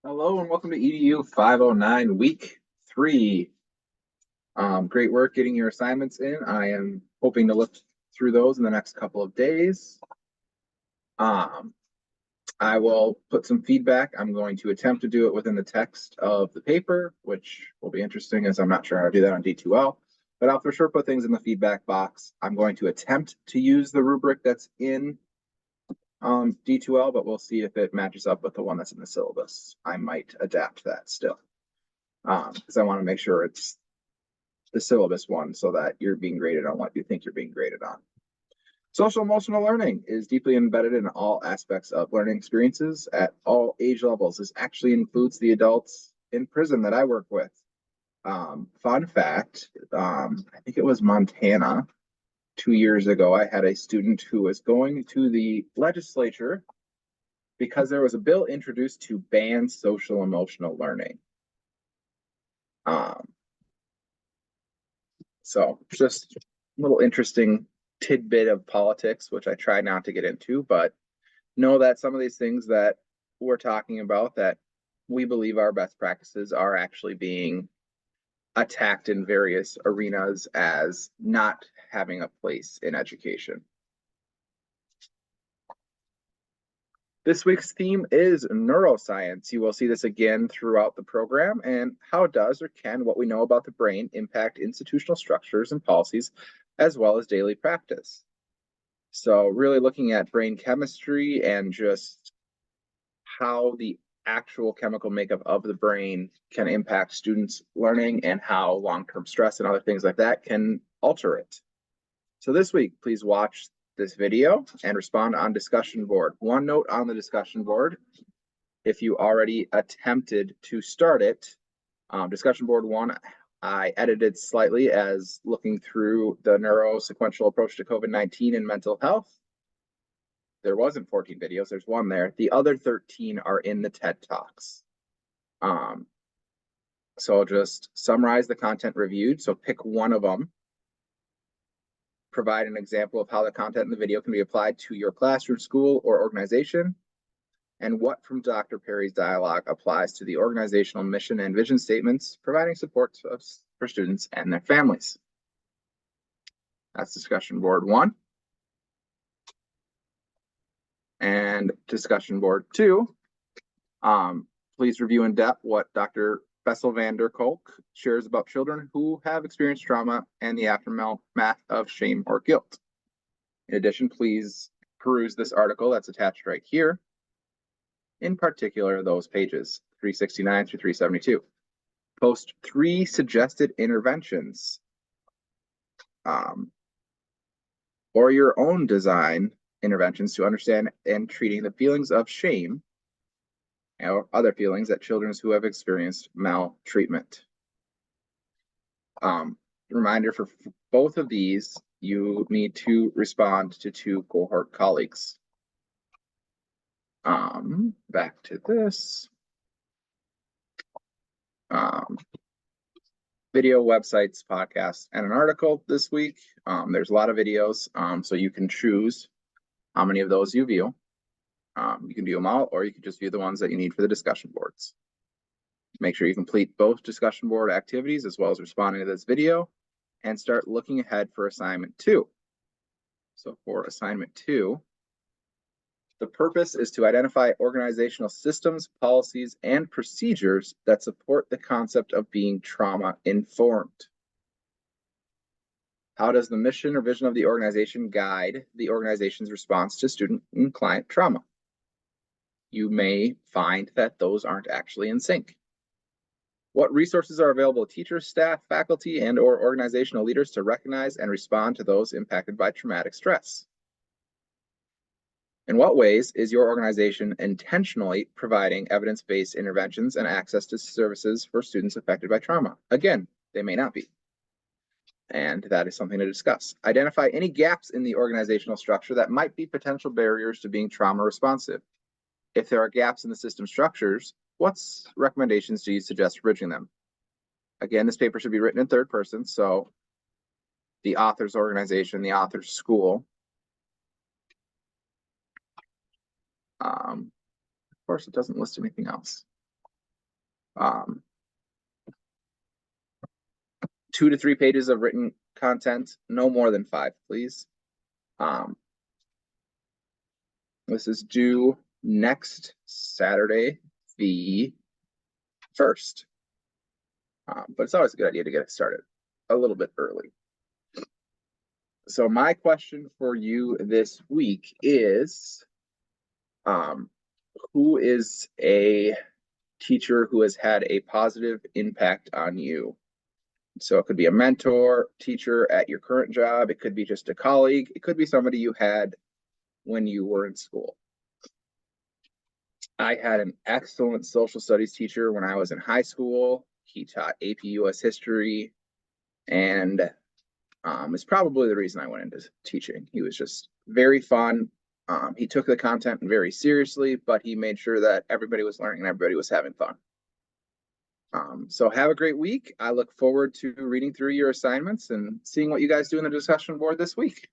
Hello and welcome to EDU 509 week 3. Great work getting your assignments in. I am hoping to look through those in the next couple of days. I will put some feedback. I'm going to attempt to do it within the text of the paper, which will be interesting as I'm not sure how to do that on D2L, but I'll for sure put things in the feedback box. I'm going to attempt to use the rubric that's in D2L, but we'll see if it matches up with the one that's in the syllabus. I might adapt that still because I want to make sure it's the syllabus one so that you're being graded on what you think you're being graded on. Social emotional learning is deeply embedded in all aspects of learning experiences at all age levels. This actually includes the adults in prison that I work with. Fun fact, I think it was Montana 2 years ago, I had a student who was going to the legislature because there was a bill introduced to ban social emotional learning. So just a little interesting tidbit of politics, which I try not to get into, but know that some of these things that we're talking about that we believe are best practices are actually being attacked in various arenas as not having a place in education. This week's theme is neuroscience. You will see this again throughout the program. And how does or can what we know about the brain impact institutional structures and policies as well as daily practice? So really looking at brain chemistry and just how the actual chemical makeup of the brain can impact students' learning and how long-term stress and other things like that can alter it. So this week, please watch this video and respond on discussion board. One note on the discussion board, if you already attempted to start it, discussion board 1, I edited slightly as looking through the neurosequential approach to COVID-19 and mental health. There wasn't 14 videos, there's one there. The other 13 are in the TED Talks. So I'll just summarize the content reviewed. So pick one of them. Provide an example of how the content in the video can be applied to your classroom, school, or organization, and what from Dr. Perry's dialogue applies to the organizational mission and vision statements, providing support for students and their families. That's discussion board 1. And discussion board 2, please review in depth what Dr. Bessel van der Kolk shares about children who have experienced trauma and the aftermath of shame or guilt. In addition, please peruse this article that's attached right here, in particular those pages 369 through 372. Post 3 suggested interventions or your own design interventions to understand and treating the feelings of shame or other feelings that children who have experienced maltreatment. Reminder for both of these, you need to respond to 2 cohort colleagues. Back to this. Video, websites, podcasts, and an article this week. There's a lot of videos, so you can choose how many of those you view. You can view them all, or you can just view the ones that you need for the discussion boards. Make sure you complete both discussion board activities as well as responding to this video and start looking ahead for assignment 2. So for assignment 2, the purpose is to identify organizational systems, policies, and procedures that support the concept of being trauma-informed. How does the mission or vision of the organization guide the organization's response to student and client trauma? You may find that those aren't actually in sync. What resources are available to teachers, staff, faculty, and/or organizational leaders to recognize and respond to those impacted by traumatic stress? In what ways is your organization intentionally providing evidence-based interventions and access to services for students affected by trauma? Again, they may not be. And that is something to discuss. Identify any gaps in the organizational structure that might be potential barriers to being trauma responsive. If there are gaps in the system structures, what recommendations do you suggest bridging them? Again, this paper should be written in third person, so the author's organization, the author's school. Of course, it doesn't list anything else. Um, 2 to 3 pages of written content, no more than 5, please. This is due next Saturday, the 1st. But it's always a good idea to get it started a little bit early. So my question for you this week is, who is a teacher who has had a positive impact on you? So it could be a mentor, teacher at your current job. It could be just a colleague. It could be somebody you had when you were in school. I had an excellent social studies teacher when I was in high school. He taught AP US history, and is probably the reason I went into teaching. He was just very fun. He took the content very seriously, but he made sure that everybody was learning and everybody was having fun. So have a great week. I look forward to reading through your assignments and seeing what you guys do in the discussion board this week.